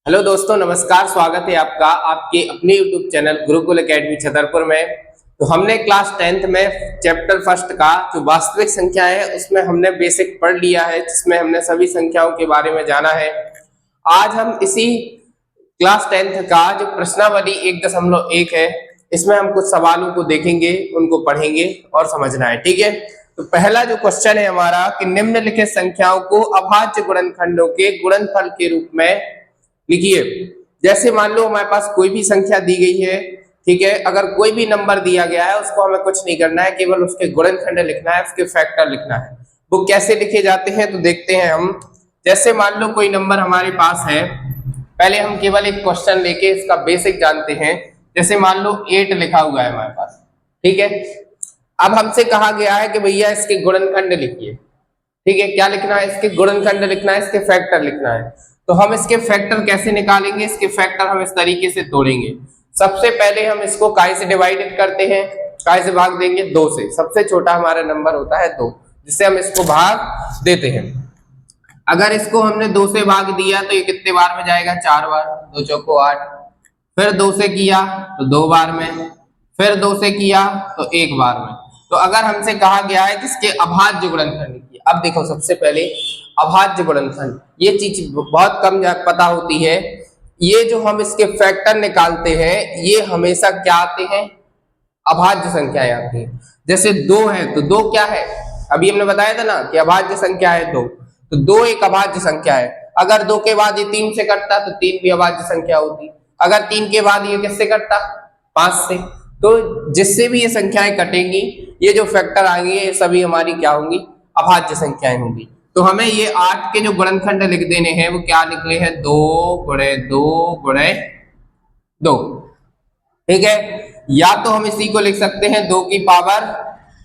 Hello दोस्तों, नमस्कार। स्वागत है आपका आपके अपने YouTube channel Gurukul academy Chhatarpur में। तो हमने क्लास 10th में चैप्टर फर्स्ट का जो वास्तविक संख्या है उसमें हमने बेसिक पढ़ लिया है, जिसमें हमने सभी संख्याओं के बारे में जाना है। आज हम इसी क्लास 10th का जो प्रश्नावली 1.1 है, इसमें हम कुछ सवालों को देखेंगे, उनको पढ़ेंगे और समझना है। ठीक है, तो पहला जो क्वेश्चन है हमारा कि निम्नलिखित संख्याओं को अभाज्य गुणनखंडों के गुणनफल के रूप में लिखिए। जैसे मान लो हमारे पास कोई भी संख्या दी गई है, ठीक है, अगर कोई भी नंबर दिया गया है उसको हमें कुछ नहीं करना है, केवल उसके गुणनखंड लिखना है, उसके फैक्टर लिखना है। वो कैसे लिखे जाते हैं तो देखते हैं हम। जैसे मान लो कोई नंबर हमारे पास है, पहले हम केवल एक क्वेश्चन लेके इसका बेसिक जानते हैं। जैसे मान लो 8 लिखा हुआ है हमारे पास, ठीक है। अब हमसे कहा गया है कि भैया इसके गुणनखंड लिखिए। ठीक है, क्या लिखना है? इसके गुणनखंड लिखना है, इसके फैक्टर लिखना है। तो हम इसके फैक्टर कैसे निकालेंगे? इसके फैक्टर हम इस तरीके से तोड़ेंगे। सबसे पहले हम इसको काय से डिवाइडेड करते हैं, काय से भाग देंगे 2 से। सबसे छोटा हमारा नंबर होता है 2, जिससे हम इसको भाग देते हैं। अगर इसको हमने 2 से भाग दिया तो ये कितने बार में जाएगा? 4 बार। 2 चौको 8। फिर 2 से किया तो 2 बार में, फिर 2 से किया तो 1 बार में। तो अगर हमसे कहा गया है कि इसके अभाज्य गुणनखंड लिखिए। अब देखो, सबसे पहले अभाज्य गुणनखंड, ये चीज बहुत कम पता होती है। ये जो हम इसके फैक्टर निकालते हैं, ये हमेशा क्या आते हैं? अभाज्य संख्याएं आती हैं। जैसे 2 है तो 2 क्या है? अभी हमने बताया था ना कि अभाज्य संख्या है 2, तो 2 एक अभाज्य संख्या है। अगर 2 के बाद ये 3 से कटता तो 3 भी अभाज्य संख्या होती। अगर 3 के बाद ये किससे कटता? 5 से। तो जिससे भी ये संख्याएं कटेंगी, ये जो फैक्टर आएंगे, ये सभी हमारी क्या होंगी? अभाज्य संख्याएं होंगी। तो हमें ये 8 के जो गुणनखंड लिख देने हैं, वो क्या लिख रहे हैं? 2 गुणे 2 गुणे 2। ठीक है, या तो हम इसी को लिख सकते हैं 2 की पावर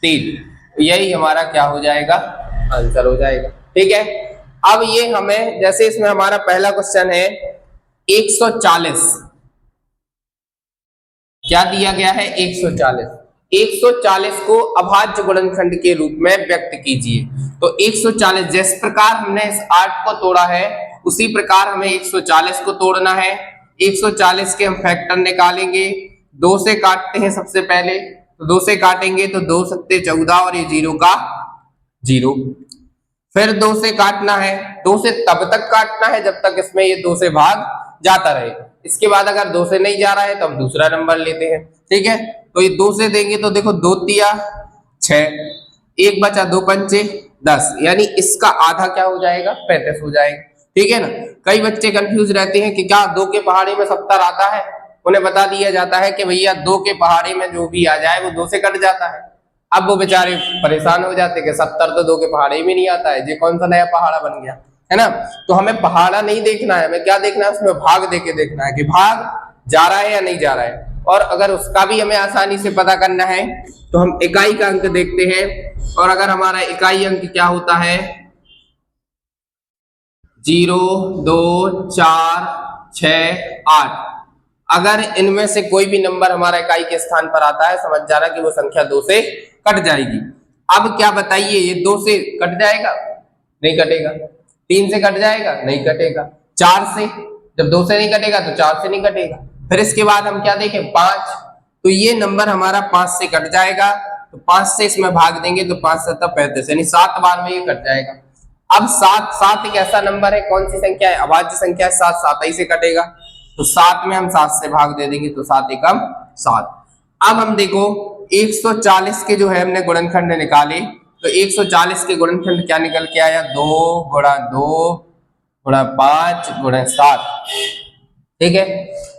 3। यही हमारा क्या हो जाएगा? आंसर हो जाएगा। ठीक है, अब ये हमें, जैसे इसमें हमारा पहला क्वेश्चन है 140, क्या दिया गया है? 140। 140 को अभाज्य गुणनखंड के रूप में व्यक्त कीजिए। तो 140, जिस प्रकार हमने इस 8 को तोड़ा है, उसी प्रकार हमें 140 को तोड़ना है। 140 के हम फैक्टर निकालेंगे। 2 से काटते हैं सबसे पहले, तो 2 से काटेंगे तो 2 सत्ते 14 और ये 0 का 0। फिर 2 से काटना है, 2 से तब तक काटना है जब तक इसमें ये 2 से भाग जाता रहे। इसके बाद अगर 2 से नहीं जा रहा है तो हम दूसरा नंबर लेते हैं। ठीक है, तो ये 2 से देंगे तो देखो 2 तिया 6, 1 बचा, 2 पंचे 10, यानी इसका आधा क्या हो जाएगा? 35 हो जाएगा। ठीक है ना। कई बच्चे कंफ्यूज रहते हैं कि क्या 2 के पहाड़े में 70 आता है? उन्हें बता दिया जाता है कि भैया 2 के पहाड़े में जो भी आ जाए वो 2 से कट जाता है। अब वो बेचारे परेशान हो जाते कि 70 तो 2 के पहाड़े में नहीं आता है, ये कौन सा नया पहाड़ा बन गया है ना। तो हमें पहाड़ा नहीं देखना है, हमें क्या देखना है? उसमें भाग देके देखना है कि भाग जा रहा है या नहीं जा रहा है। और अगर उसका भी हमें आसानी से पता करना है तो हम इकाई का अंक देखते हैं। और अगर हमारा इकाई अंक क्या होता है? 0, 2, 4, 6, 8। अगर इनमें से कोई भी नंबर हमारा इकाई के स्थान पर आता है, समझ जाना कि वो संख्या 2 से कट जाएगी। अब क्या बताइए, ये 2 से कट जाएगा? नहीं कटेगा। 3 से कट जाएगा? नहीं कटेगा। 4 से, जब 2 से नहीं कटेगा तो 4 से नहीं कटेगा। फिर इसके बाद हम क्या देखें? 5। तो ये नंबर हमारा 5 से कट जाएगा, तो 5 से इसमें भाग देंगे तो 5 7 35, यानी 7 बार में ये कट जाएगा। अब 7 एक ऐसा नंबर है, कौन सी संख्या है? अभाज्य संख्या है। 7 ही से कटेगा, तो 7 में हम 7 से भाग दे देंगे तो 7 एकम 7। अब हम देखो 140 के जो है हमने गुणनखंड निकाले, तो 140 के गुणनखंड क्या निकल के आया? 2 गुणा 2 गुणा 5 गुणा 7। ठीक है,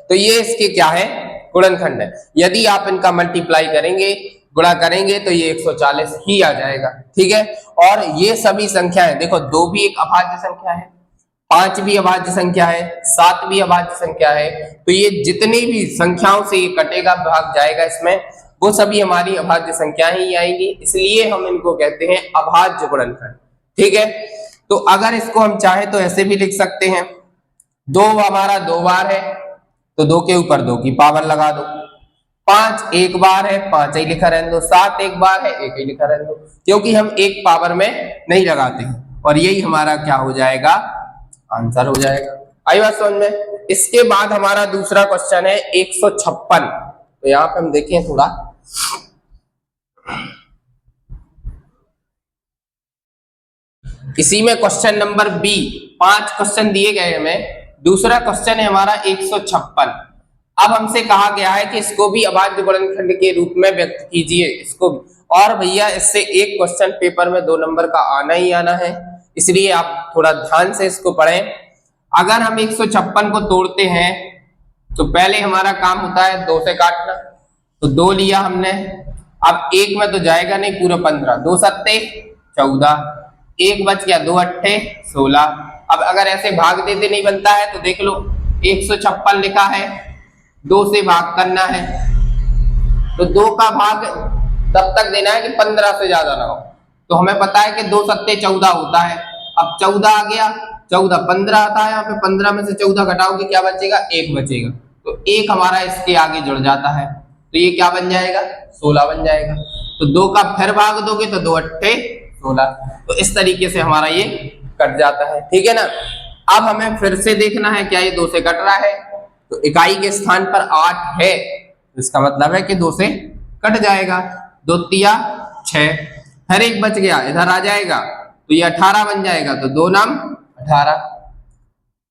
तो ये इसके क्या है? गुणनखंड है। यदि आप इनका मल्टीप्लाई करेंगे, गुणा करेंगे, तो ये 140 ही आ जाएगा। ठीक है, और ये सभी संख्याएं देखो, 2 भी एक अभाज्य संख्या है, 5 भी अभाज्य संख्या है, 7 भी अभाज्य संख्या है। तो ये जितनी भी संख्याओं से ये कटेगा, भाग जाएगा इसमें, वो सभी हमारी अभाज्य संख्याएं ही आएंगी। इसलिए हम इनको कहते हैं अभाज्य गुणनखंड। ठीक है, तो अगर इसको हम चाहे तो ऐसे भी लिख सकते हैं, 2 हमारा 2 बार है तो 2 के ऊपर 2 की पावर लगा दो। 5 एक बार है, 5 ही लिखा रहने दो। 7 एक बार है, 1 ही लिखा रहने दो, क्योंकि हम एक पावर में नहीं लगाते हैं। और यही हमारा क्या हो जाएगा? आंसर हो जाएगा। आई बात समझ में। इसके बाद हमारा दूसरा क्वेश्चन है 156। तो यहाँ पे हम देखें थोड़ा, इसी में क्वेश्चन नंबर बी, 5 क्वेश्चन दिए गए हमें। दूसरा क्वेश्चन है हमारा 156। अब हमसे कहा गया है कि इसको भी अभाज्य गुणनखंड के रूप में व्यक्त कीजिए, इसको भी। और भैया इससे एक क्वेश्चन पेपर में 2 नंबर का आना ही आना है, इसलिए आप थोड़ा ध्यान से इसको पढ़ें। अगर हम 156 को तोड़ते हैं तो पहले हमारा काम होता है 2 से काटना। तो 2 लिया हमने, अब 1 में तो जाएगा नहीं पूरा 15, 2 सत्ते 14, 1 बच गया, 2 अट्ठे 16। अब अगर ऐसे भाग देते नहीं बनता है तो देख लो, 156 लिखा है, 2 से भाग करना है, तो 2 का भाग तब तक देना है कि 15 से ज्यादा ना हो। तो हमें पता है कि 2 सत्ते 14 होता है। अब 14 आ गया, 14 15 आता है, यहाँ पे 15 में से 14 घटाओगे क्या बचेगा, 1 बचेगा। तो 1 हमारा इसके आगे जुड़ जाता है, तो ये क्या बन जाएगा, 16 बन जाएगा। तो 2 का फिर भाग दोगे तो 2 अट्ठे 16। तो इस तरीके से हमारा ये कट जाता है, ठीक है ना। अब हमें फिर से देखना है क्या ये 2 से कट रहा है। तो इकाई के स्थान पर 8 है, इसका मतलब है कि 2 से कट जाएगा। 2 तिया 6, फिर 1 बच गया, इधर आ जाएगा तो ये 18 बन जाएगा। तो 2 नाम 18।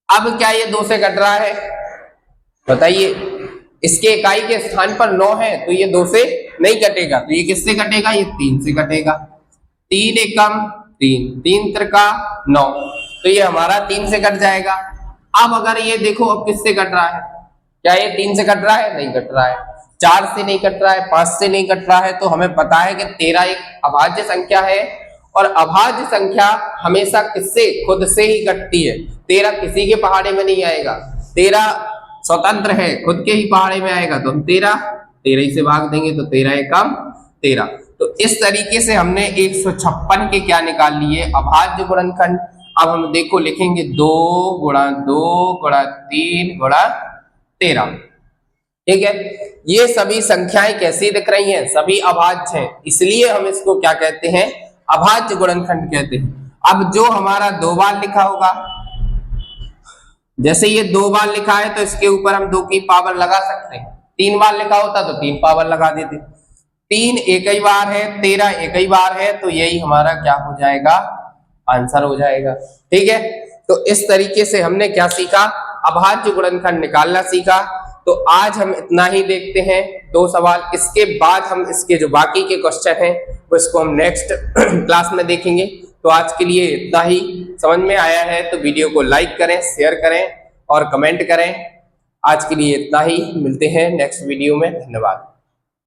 अब क्या ये 2 से कट रहा है, बताइए। इसके इकाई के स्थान पर 9 है, तो ये 2 से नहीं कटेगा। तो ये किससे कटेगा, ये 3 से कटेगा। 3 एकम 3, 3 त्रिका 9, तो ये हमारा 3 से कट जाएगा। अब अगर ये देखो अब किससे कट रहा है, क्या ये 3 से कट रहा है, नहीं कट रहा है। 4 से नहीं कट रहा है, 5 से नहीं कट रहा है। तो हमें पता है कि 13 एक अभाज्य संख्या है, और अभाज्य संख्या हमेशा किससे, खुद से ही कटती है। 13 किसी के पहाड़े में नहीं आएगा, 13 स्वतंत्र है, खुद के ही पहाड़े में आएगा। तो हम 13 ही से भाग देंगे, तो 13 एकम 13। तो इस तरीके से हमने 156 के क्या निकाल लिए, अभाज्य गुणनखंड। अब हम देखो लिखेंगे 2 गुणा 2 गुणा 3 गुणा 13, ठीक है। ये सभी संख्याएं कैसी दिख रही हैं, सभी अभाज्य हैं, इसलिए हम इसको क्या कहते हैं, अभाज्य गुणनखंड कहते हैं। अब जो हमारा 2 बार लिखा होगा, जैसे ये 2 बार लिखा है तो इसके ऊपर हम 2 की पावर लगा सकते हैं। 3 बार लिखा होता तो 3 पावर लगा देते। 3 एक ही बार है, 13 एक ही बार है, तो यही हमारा क्या हो जाएगा, आंसर हो जाएगा, ठीक है। तो इस तरीके से हमने क्या सीखा, अभाज्य गुणनखंड निकालना सीखा। तो आज हम इतना ही देखते हैं, 2 सवाल। इसके बाद हम इसके जो बाकी के क्वेश्चन हैं वो इसको हम नेक्स्ट क्लास में देखेंगे। तो आज के लिए इतना ही। समझ में आया है तो वीडियो को लाइक करें, शेयर करें और कमेंट करें। आज के लिए इतना ही, मिलते हैं नेक्स्ट वीडियो में। धन्यवाद।